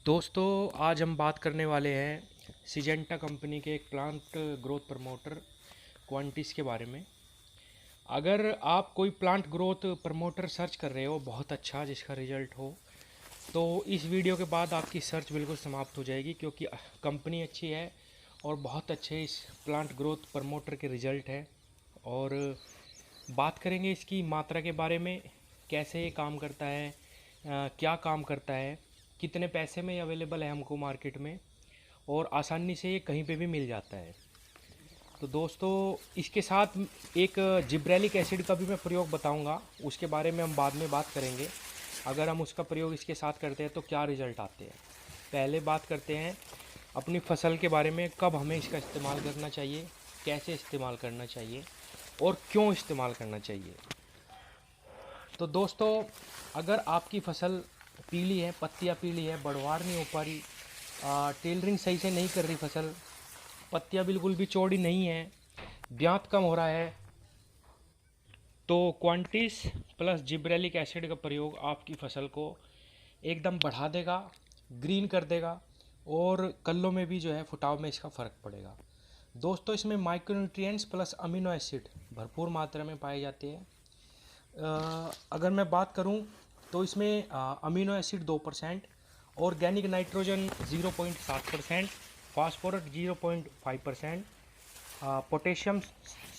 दोस्तों, आज हम बात करने वाले हैं सिजेंटा कंपनी के एक प्लांट ग्रोथ प्रमोटर क्वांटिस के बारे में। अगर आप कोई प्लांट ग्रोथ प्रमोटर सर्च कर रहे हो बहुत अच्छा जिसका रिजल्ट हो, तो इस वीडियो के बाद आपकी सर्च बिल्कुल समाप्त हो जाएगी, क्योंकि कंपनी अच्छी है और बहुत अच्छे इस प्लांट ग्रोथ प्रमोटर के रिज़ल्ट है। और बात करेंगे इसकी मात्रा के बारे में, कैसे ये काम करता है, क्या काम करता है, कितने पैसे में ये अवेलेबल है हमको मार्केट में, और आसानी से ये कहीं पे भी मिल जाता है। तो दोस्तों, इसके साथ एक जिब्रेलिक एसिड का भी मैं प्रयोग बताऊंगा, उसके बारे में हम बाद में बात करेंगे। अगर हम उसका प्रयोग इसके साथ करते हैं तो क्या रिज़ल्ट आते हैं। पहले बात करते हैं अपनी फसल के बारे में, कब हमें इसका इस्तेमाल करना चाहिए, कैसे इस्तेमाल करना चाहिए और क्यों इस्तेमाल करना चाहिए। तो दोस्तों, अगर आपकी फसल पीली है, पत्तियां पीली है, बढ़वार नहीं हो पा रही, टेलरिंग सही से नहीं कर रही फसल, पत्तियां बिल्कुल भी चौड़ी नहीं है, ब्यात कम हो रहा है, तो क्वांटिस प्लस जिब्रेलिक एसिड का प्रयोग आपकी फसल को एकदम बढ़ा देगा, ग्रीन कर देगा, और कल्लों में भी जो है फुटाव में इसका फ़र्क पड़ेगा। दोस्तों, इसमें माइक्रोन्यूट्रिएंट्स प्लस अमीनो एसिड भरपूर मात्रा में पाए जाते हैं। अगर मैं बात करूं तो इसमें amino acid 2%, organic nitrogen 0.7%, phosphorus 0.5%, potassium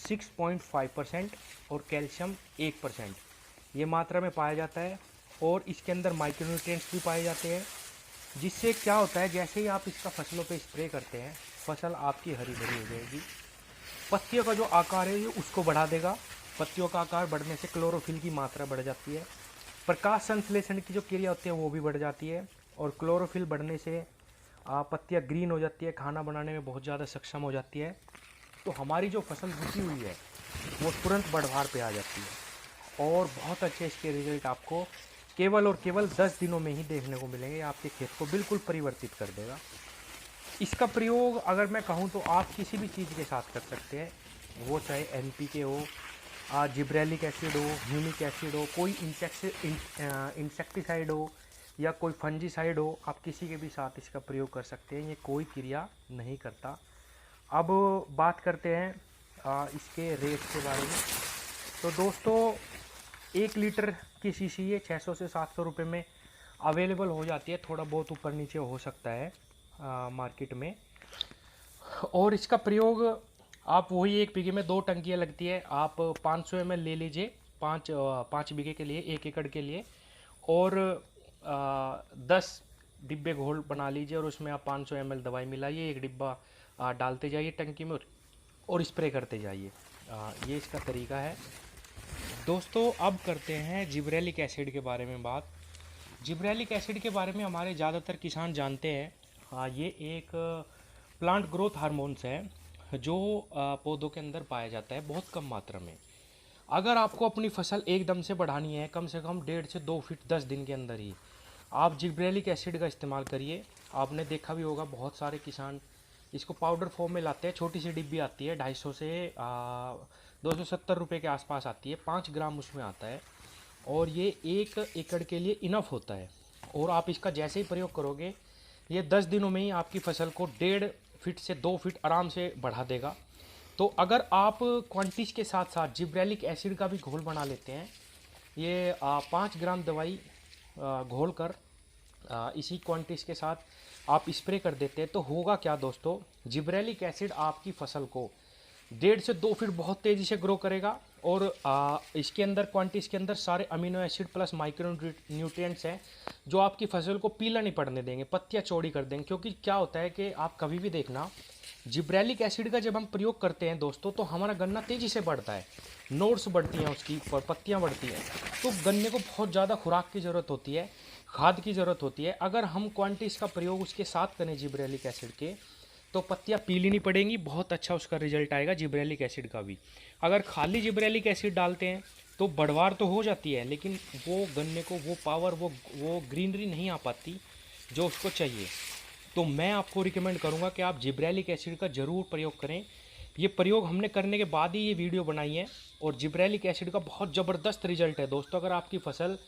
6.5% और कैल्शियम 1% ये मात्रा में पाया जाता है। और इसके अंदर माइक्रोन्यूट्रिएंट्स भी पाए जाते हैं, जिससे क्या होता है, जैसे ही आप इसका फसलों पे स्प्रे करते हैं, फसल आपकी हरी भरी हो जाएगी। पत्तियों का जो आकार है ये उसको बढ़ा देगा। पत्तियों का आकार बढ़ने से क्लोरोफिल की मात्रा बढ़ जाती है, प्रकाश संश्लेषण की जो क्रिया होती है वो भी बढ़ जाती है, और क्लोरोफिल बढ़ने से पत्तियाँ ग्रीन हो जाती है, खाना बनाने में बहुत ज़्यादा सक्षम हो जाती है। तो हमारी जो फसल रुकी हुई है वो तुरंत बढ़वार पे आ जाती है, और बहुत अच्छे इसके रिजल्ट आपको केवल और केवल 10 दिनों में ही देखने को मिलेंगे। आपके खेत को बिल्कुल परिवर्तित कर देगा। इसका प्रयोग अगर मैं कहूँ तो आप किसी भी चीज़ के साथ कर सकते हैं, वो चाहे एनपीके हो, जिब्रेलिक एसिड हो, ह्यूमिक एसिड हो, कोई इंसेक्टिसाइड हो या कोई फंजीसाइड हो, आप किसी के भी साथ इसका प्रयोग कर सकते हैं। ये कोई क्रिया नहीं करता। अब बात करते हैं इसके रेट के बारे में। तो दोस्तों, 1 लीटर की शीशी ये 600 से 700 रुपये में अवेलेबल हो जाती है, थोड़ा बहुत ऊपर नीचे हो सकता है मार्केट में। और इसका प्रयोग आप वही 1 बीघे में 2 टंकियाँ लगती है, आप 500 ml ले लीजिए, 5 बीघे के लिए, 1 एकड़ के लिए, और 10 डिब्बे घोल बना लीजिए, और उसमें आप 500 ml दवाई मिलाइए, 1 डिब्बा डालते जाइए टंकी में और स्प्रे करते जाइए। ये इसका तरीका है। दोस्तों, अब करते हैं जिब्रेलिक एसिड के बारे में बात। जिब्रेलिक एसिड के बारे में हमारे ज़्यादातर किसान जानते हैं। ये एक प्लांट ग्रोथ हार्मोन्स है जो पौधों के अंदर पाया जाता है बहुत कम मात्रा में। अगर आपको अपनी फसल एकदम से बढ़ानी है, कम से कम 1.5 से 2 फीट 10 दिन के अंदर ही, आप जिब्रेलिक एसिड का इस्तेमाल करिए। आपने देखा भी होगा बहुत सारे किसान इसको पाउडर फॉर्म में लाते हैं। छोटी सी डिब्बी आती है, 250 से 270 रुपये के आसपास आती है, 5 ग्राम उसमें आता है, और ये 1 एकड़ के लिए इनफ होता है। और आप इसका जैसे ही प्रयोग करोगे, ये 10 दिनों में ही आपकी फसल को 1.5 फीट से 2 फीट आराम से बढ़ा देगा। तो अगर आप क्वांटिस के साथ साथ जिब्रेलिक एसिड का भी घोल बना लेते हैं, ये 5 ग्राम दवाई घोल कर इसी क्वांटिस के साथ आप स्प्रे कर देते हैं, तो होगा क्या दोस्तों, जिब्रेलिक एसिड आपकी फसल को 1.5 से 2 फीट बहुत तेज़ी से ग्रो करेगा। और इसके अंदर क्वांटिस के अंदर सारे amino acid plus micro nutrients हैं जो आपकी फसल को पीला नहीं पड़ने देंगे, पत्तियां चौड़ी कर देंगे। क्योंकि क्या होता है कि आप कभी भी देखना, जिब्रेलिक एसिड का जब हम प्रयोग करते हैं दोस्तों, तो हमारा गन्ना तेज़ी से बढ़ता है, नोड्स बढ़ती हैं उसकी, पत्तियाँ बढ़ती हैं। तो गन्ने को बहुत ज़्यादा खुराक की ज़रूरत होती है, खाद की ज़रूरत होती है। अगर हम क्वांटिस का प्रयोग उसके साथ करें जिब्रेलिक एसिड के, तो पत्तियाँ पीली नहीं पड़ेंगी, बहुत अच्छा उसका रिजल्ट आएगा जिब्रेलिक एसिड का भी। अगर खाली जिब्रेलिक एसिड डालते हैं तो बढ़वार तो हो जाती है, लेकिन वो गन्ने को वो पावर, वो ग्रीनरी नहीं आ पाती जो उसको चाहिए। तो मैं आपको रिकमेंड करूँगा कि आप जिब्रेलिक एसिड का ज़रूर प्रयोग करें। ये प्रयोग हमने करने के बाद ही ये वीडियो बनाई है, और जिब्रेलिक एसिड का बहुत ज़बरदस्त रिजल्ट है दोस्तों। अगर आपकी फसल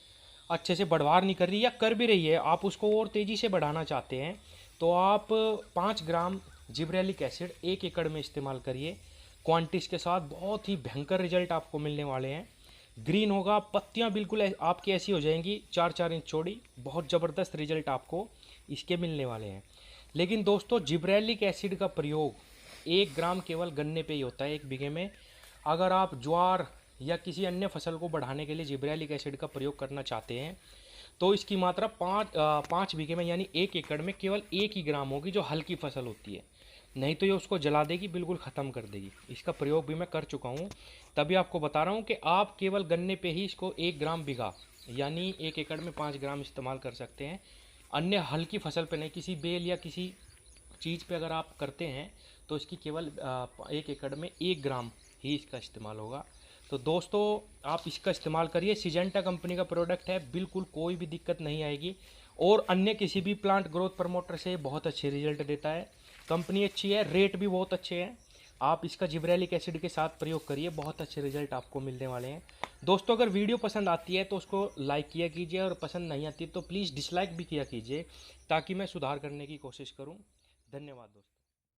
अच्छे से बढ़वार नहीं कर रही या कर भी रही है, आप उसको और तेज़ी से बढ़ाना चाहते हैं, तो आप 5 ग्राम जिब्रेलिक एसिड 1 एकड़ में इस्तेमाल करिए क्वांटिस के साथ। बहुत ही भयंकर रिजल्ट आपको मिलने वाले हैं। ग्रीन होगा, पत्तियां बिल्कुल आपकी ऐसी हो जाएंगी 4-4 इंच चौड़ी। बहुत ज़बरदस्त रिजल्ट आपको इसके मिलने वाले हैं। लेकिन दोस्तों, जिब्रेलिक एसिड का प्रयोग 1 ग्राम केवल गन्ने पे ही होता है 1 बीघे में। अगर आप ज्वार या किसी अन्य फसल को बढ़ाने के लिए जिब्रेलिक एसिड का प्रयोग करना चाहते हैं, तो इसकी मात्रा 5 बीघे में यानी 1 एकड़ में केवल 1 ही ग्राम होगी, जो हल्की फसल होती है। नहीं तो ये उसको जला देगी, बिल्कुल ख़त्म कर देगी। इसका प्रयोग भी मैं कर चुका हूँ, तभी आपको बता रहा हूँ कि आप केवल गन्ने पे ही इसको 1 ग्राम बीघा यानी 1 एकड़ में 5 ग्राम इस्तेमाल कर सकते हैं। अन्य हल्की फसल पे नहीं, किसी बेल या किसी चीज़ पे अगर आप करते हैं तो इसकी केवल 1 एकड़ में 1 ग्राम ही इसका इस्तेमाल होगा। तो दोस्तों, आप इसका इस्तेमाल करिए। सिजेंटा कंपनी का प्रोडक्ट है, बिल्कुल कोई भी दिक्कत नहीं आएगी, और अन्य किसी भी प्लांट ग्रोथ प्रमोटर से बहुत अच्छे रिजल्ट देता है। कंपनी अच्छी है, रेट भी बहुत अच्छे हैं। आप इसका जिब्रेलिक एसिड के साथ प्रयोग करिए, बहुत अच्छे रिजल्ट आपको मिलने वाले हैं। दोस्तों, अगर वीडियो पसंद आती है तो उसको लाइक किया कीजिए, और पसंद नहीं आती तो प्लीज़ डिसलाइक भी किया कीजिए, ताकि मैं सुधार करने की कोशिश करूँ। धन्यवाद दोस्तों।